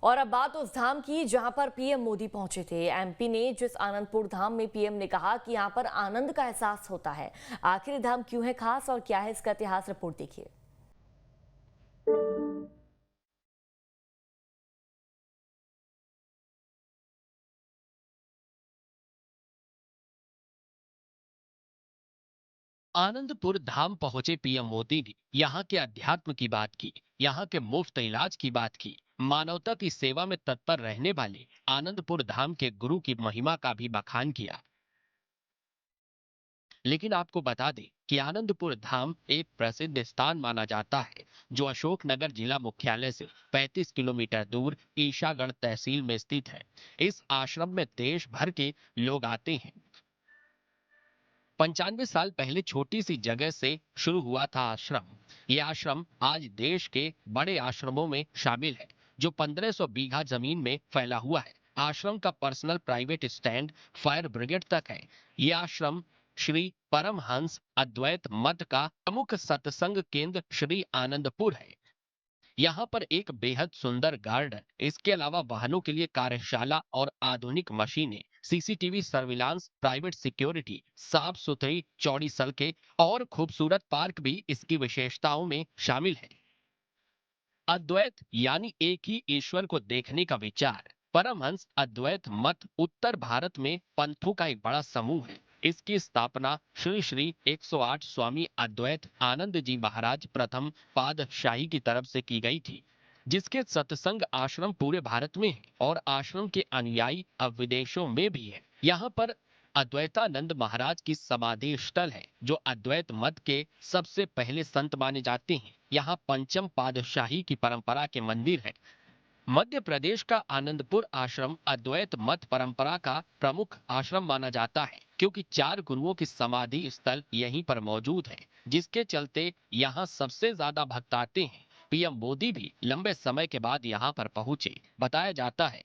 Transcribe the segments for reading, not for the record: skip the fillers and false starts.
और अब बात उस धाम की जहां पर पीएम मोदी पहुंचे थे। एमपी ने जिस आनंदपुर धाम में पीएम ने कहा कि यहां पर आनंद का एहसास होता है। आखिर धाम क्यों है खास और क्या है इसका इतिहास, रिपोर्ट देखिए। आनंदपुर धाम पहुंचे पीएम मोदी ने यहाँ के अध्यात्म की बात की, यहाँ के मुफ्त इलाज की बात की, मानवता की सेवा में तत्पर रहने वाले आनंदपुर धाम के गुरु की महिमा का भी बखान किया। लेकिन आपको बता दें कि आनंदपुर धाम एक प्रसिद्ध स्थान माना जाता है, जो अशोकनगर जिला मुख्यालय से 35 किलोमीटर दूर ईशागढ़ तहसील में स्थित है। इस आश्रम में देश भर के लोग आते हैं। 95 साल पहले छोटी सी जगह से शुरू हुआ था आश्रम। ये आश्रम आज देश के बड़े आश्रमों में शामिल है, जो 1500 बीघा जमीन में फैला हुआ है। आश्रम का personal private stand fire brigade तक है। ये आश्रम श्री परमहंस अद्वैत मठ का प्रमुख सत्संग केंद्र श्री आनंदपुर है। यहाँ पर एक बेहद सुंदर गार्डन, इसके अलावा वाहनों के लिए कार्यशाला और आधुनिक मशीनें, सीसीटीवी सर्विलांस, प्राइवेट सिक्योरिटी, साफ सुथरी चौड़ी सड़कें और खूबसूरत पार्क भी इसकी विशेषताओं में शामिल है। अद्वैत यानी एक ही ईश्वर को देखने का विचार। परमहंस अद्वैत मत उत्तर भारत में पंथों का एक बड़ा समूह है। इसकी स्थापना श्री श्री 108 स्वामी अद्वैत आनंद जी महाराज प्रथम पातशाही की तरफ से की गई थी, जिसके सत्संग आश्रम पूरे भारत में है और आश्रम के अनुयायी अब विदेशों में भी है। यहाँ पर अद्वैतानंद महाराज की समाधि स्थल है, जो अद्वैत मत के सबसे पहले संत माने जाते हैं। यहाँ पंचम पातशाही की परंपरा के मंदिर है। मध्य प्रदेश का आनंदपुर आश्रम अद्वैत मत परंपरा का प्रमुख आश्रम माना जाता है, क्योंकि 4 गुरुओं की समाधि स्थल यहीं पर मौजूद है, जिसके चलते यहाँ सबसे ज्यादा भक्त आते हैं। पीएम मोदी भी लंबे समय के बाद यहाँ पर पहुंचे। बताया जाता है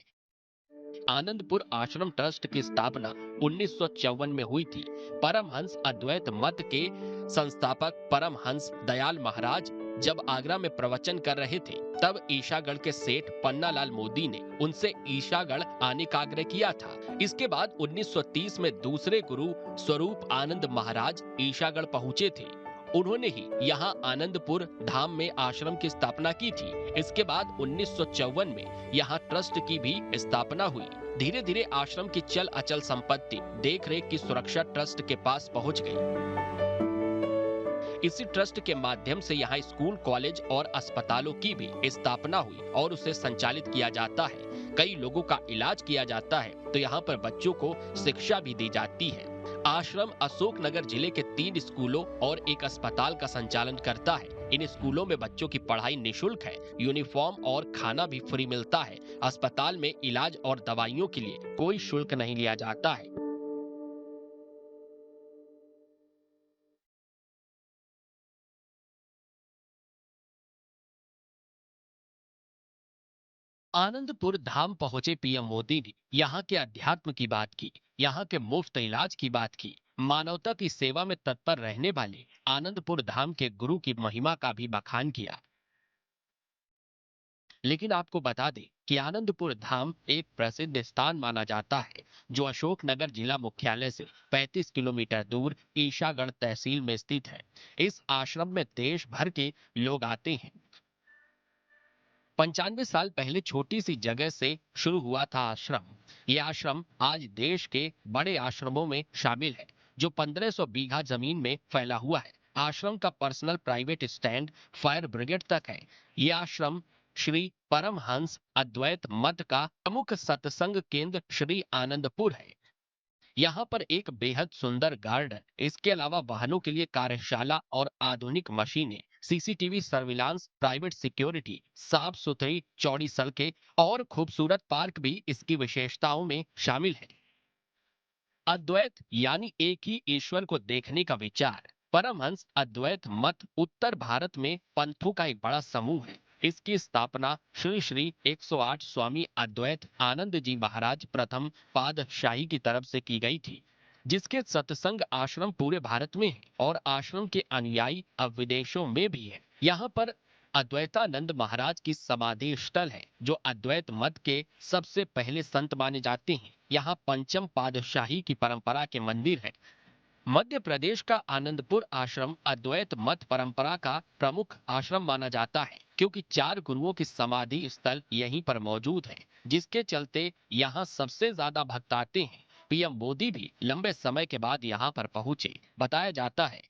आनंदपुर आश्रम ट्रस्ट की स्थापना 1954 में हुई थी। परमहंस अद्वैत मत के संस्थापक परमहंस दयाल महाराज जब आगरा में प्रवचन कर रहे थे, तब ईशागढ़ के सेठ पन्नालाल मोदी ने उनसे ईशागढ़ आने का आग्रह किया था। इसके बाद 1930 में दूसरे गुरु स्वरूप आनंद महाराज ईशागढ़ पहुंचे थे। उन्होंने ही यहाँ आनंदपुर धाम में आश्रम की स्थापना की थी। इसके बाद 1954 में यहाँ ट्रस्ट की भी स्थापना हुई। धीरे धीरे आश्रम की चल अचल संपत्ति देख रेख की सुरक्षा ट्रस्ट के पास पहुंच गई। इसी ट्रस्ट के माध्यम से यहाँ स्कूल, कॉलेज और अस्पतालों की भी स्थापना हुई और उसे संचालित किया जाता है। कई लोगों का इलाज किया जाता है, तो यहाँ पर बच्चों को शिक्षा भी दी जाती है। आश्रम अशोकनगर जिले के 3 स्कूलों और एक अस्पताल का संचालन करता है। इन स्कूलों में बच्चों की पढ़ाई निशुल्क है, यूनिफॉर्म और खाना भी फ्री मिलता है। अस्पताल में इलाज और दवाइयों के लिए कोई शुल्क नहीं लिया जाता है। आनंदपुर धाम पहुंचे पीएम मोदी ने यहाँ के अध्यात्म की बात की, यहाँ के मुफ्त इलाज की बात की, मानवता की सेवा में तत्पर रहने वाले आनंदपुर धाम के गुरु की महिमा का भी बखान किया। लेकिन आपको बता दें कि आनंदपुर धाम एक प्रसिद्ध स्थान माना जाता है, जो अशोकनगर जिला मुख्यालय से 35 किलोमीटर दूर ईशागढ़ तहसील में स्थित है। इस आश्रम में देश भर के लोग आते हैं। 95 साल पहले छोटी सी जगह से शुरू हुआ था आश्रम। ये आश्रम आज देश के बड़े आश्रमों में शामिल है, जो 1500 बीघा जमीन में फैला हुआ है। आश्रम का personal private stand fire brigade तक है। ये आश्रम श्री परमहंस अद्वैत मठ का प्रमुख सत्संग केंद्र श्री आनंदपुर है। यहाँ पर एक बेहद सुंदर गार्डन, इसके अलावा वाहनों के लिए कार्यशाला और आधुनिक मशीनें, सीसीटीवी सर्विलांस, प्राइवेट सिक्योरिटी, साफ सुथरी चौड़ी सड़कें और खूबसूरत पार्क भी इसकी विशेषताओं में शामिल है। अद्वैत यानी एक ही ईश्वर को देखने का विचार। परमहंस अद्वैत मत उत्तर भारत में पंथों का एक बड़ा समूह है। इसकी स्थापना श्री श्री 108 स्वामी अद्वैत आनंद जी महाराज प्रथम पातशाही की तरफ से की गई थी, जिसके सत्संग आश्रम पूरे भारत में है और आश्रम के अनुयायी अब विदेशों में भी है। यहाँ पर अद्वैतानंद महाराज की समाधि स्थल है, जो अद्वैत मत के सबसे पहले संत माने जाते हैं। यहाँ पंचम पातशाही की परंपरा के मंदिर है। मध्य प्रदेश का आनंदपुर आश्रम अद्वैत मत परंपरा का प्रमुख आश्रम माना जाता है, क्योंकि 4 गुरुओं की समाधि स्थल यहीं पर मौजूद है, जिसके चलते यहाँ सबसे ज्यादा भक्त आते हैं। पीएम मोदी भी लंबे समय के बाद यहाँ पर पहुंचे। बताया जाता है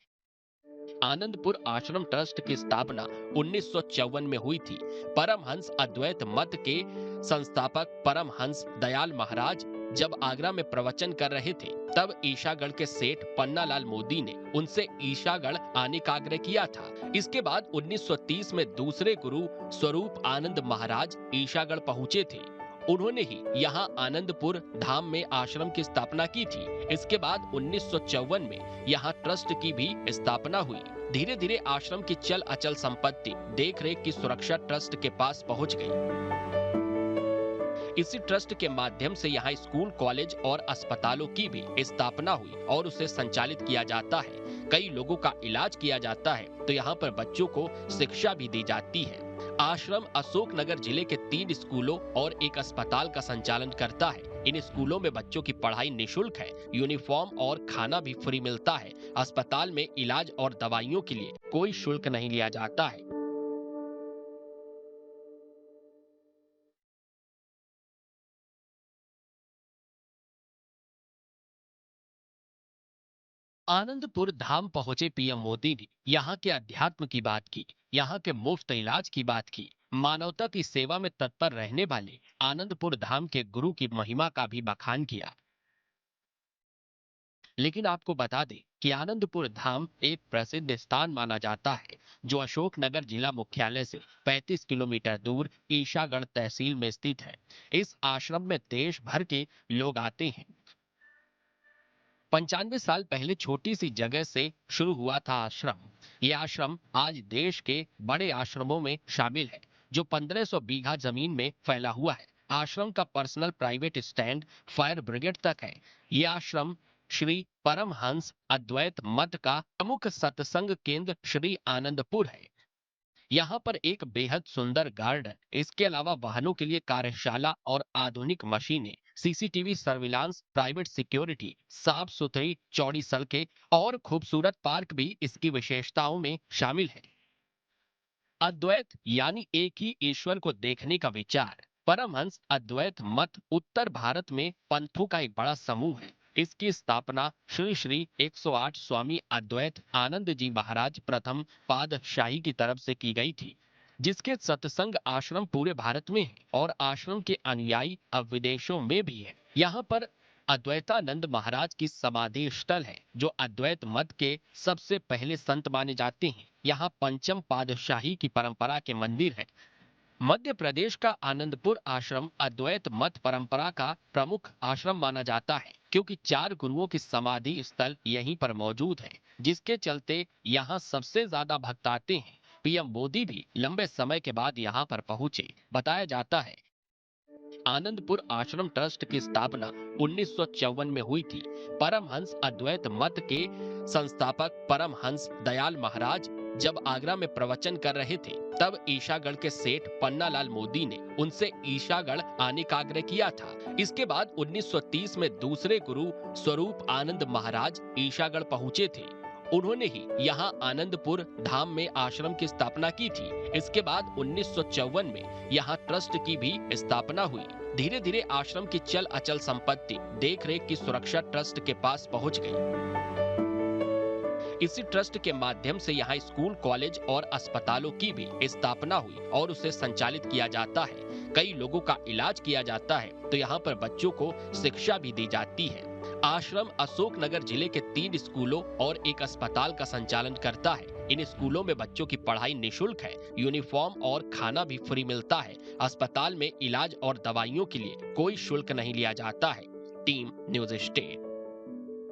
आनंदपुर आश्रम ट्रस्ट की स्थापना 1954 में हुई थी। परमहंस अद्वैत मत के संस्थापक परमहंस दयाल महाराज जब आगरा में प्रवचन कर रहे थे, तब ईशागढ़ के सेठ पन्नालाल मोदी ने उनसे ईशागढ़ आने का आग्रह किया था। इसके बाद 1930 में दूसरे गुरु स्वरूप आनंद महाराज ईशागढ़ पहुंचे थे। उन्होंने ही यहाँ आनंदपुर धाम में आश्रम की स्थापना की थी। इसके बाद 1954 में यहाँ ट्रस्ट की भी स्थापना हुई। धीरे धीरे आश्रम की चल अचल संपत्ति देख रेख की सुरक्षा ट्रस्ट के पास पहुंच गई। इसी ट्रस्ट के माध्यम से यहाँ स्कूल, कॉलेज और अस्पतालों की भी स्थापना हुई और उसे संचालित किया जाता है। कई लोगों का इलाज किया जाता है, तो यहाँ पर बच्चों को शिक्षा भी दी जाती है। आश्रम अशोकनगर जिले के 3 स्कूलों और एक अस्पताल का संचालन करता है। इन स्कूलों में बच्चों की पढ़ाई निशुल्क है, यूनिफॉर्म और खाना भी फ्री मिलता है। अस्पताल में इलाज और दवाइयों के लिए कोई शुल्क नहीं लिया जाता है। आनंदपुर धाम पहुंचे पीएम मोदी ने यहाँ के अध्यात्म की बात की, यहाँ के मुफ्त इलाज की बात की, मानवता की सेवा में तत्पर रहने वाले आनंदपुर धाम के गुरु की महिमा का भी बखान किया। लेकिन आपको बता दें कि आनंदपुर धाम एक प्रसिद्ध स्थान माना जाता है, जो अशोकनगर जिला मुख्यालय से 35 किलोमीटर दूर ईशागढ़ तहसील में स्थित है। इस आश्रम में देश भर के लोग आते हैं। 95 साल पहले छोटी सी जगह से शुरू हुआ था आश्रम। ये आश्रम आज देश के बड़े आश्रमों में शामिल है, जो 1500 बीघा जमीन में फैला हुआ है। आश्रम का personal private stand fire brigade तक है। ये आश्रम श्री परमहंस अद्वैत मत का प्रमुख सत्संग केंद्र श्री आनंदपुर है। यहाँ पर एक बेहद सुंदर गार्डन, इसके अलावा वाहनों के लिए कार्यशाला और आधुनिक मशीनें, सीसीटीवी सर्विलांस, प्राइवेट सिक्योरिटी, साफ सुथरी चौड़ी सड़कें और खूबसूरत पार्क भी इसकी विशेषताओं में शामिल है। अद्वैत यानी एक ही ईश्वर को देखने का विचार। परमहंस अद्वैत मत उत्तर भारत में पंथों का एक बड़ा समूह है। इसकी स्थापना श्री श्री 108 स्वामी अद्वैत आनंद जी महाराज प्रथम पातशाही की तरफ से की गई थी, जिसके सत्संग आश्रम पूरे भारत में है और आश्रम के अनुयायी अब विदेशों में भी है। यहाँ पर अद्वैतानंद महाराज की समाधि स्थल है, जो अद्वैत मत के सबसे पहले संत माने जाते हैं। यहाँ पंचम पातशाही की परंपरा के मंदिर है। मध्य प्रदेश का आनंदपुर आश्रम अद्वैत मत परंपरा का प्रमुख आश्रम माना जाता है, क्योंकि 4 गुरुओं की समाधि स्थल यहीं पर मौजूद है, जिसके चलते यहाँ सबसे ज्यादा भक्त आते हैं। पीएम मोदी भी लंबे समय के बाद यहाँ पर पहुंचे। बताया जाता है आनंदपुर आश्रम ट्रस्ट की स्थापना 1954 में हुई थी। परमहंस अद्वैत मत के संस्थापक परमहंस दयाल महाराज जब आगरा में प्रवचन कर रहे थे, तब ईशागढ़ के सेठ पन्नालाल मोदी ने उनसे ईशागढ़ आने का आग्रह किया था। इसके बाद 1930 में दूसरे गुरु स्वरूप आनंद महाराज ईशागढ़ पहुंचे थे। उन्होंने ही यहाँ आनंदपुर धाम में आश्रम की स्थापना की थी। इसके बाद 1954 में यहाँ ट्रस्ट की भी स्थापना हुई। धीरे धीरे आश्रम की चल अचल संपत्ति देख रेख की सुरक्षा ट्रस्ट के पास पहुंच गई। इसी ट्रस्ट के माध्यम से यहाँ स्कूल, कॉलेज और अस्पतालों की भी स्थापना हुई और उसे संचालित किया जाता है। कई लोगों का इलाज किया जाता है, तो यहाँ पर बच्चों को शिक्षा भी दी जाती है। आश्रम अशोकनगर जिले के 3 स्कूलों और एक अस्पताल का संचालन करता है। इन स्कूलों में बच्चों की पढ़ाई निशुल्क है, यूनिफॉर्म और खाना भी फ्री मिलता है। अस्पताल में इलाज और दवाइयों के लिए कोई शुल्क नहीं लिया जाता है। Team news state.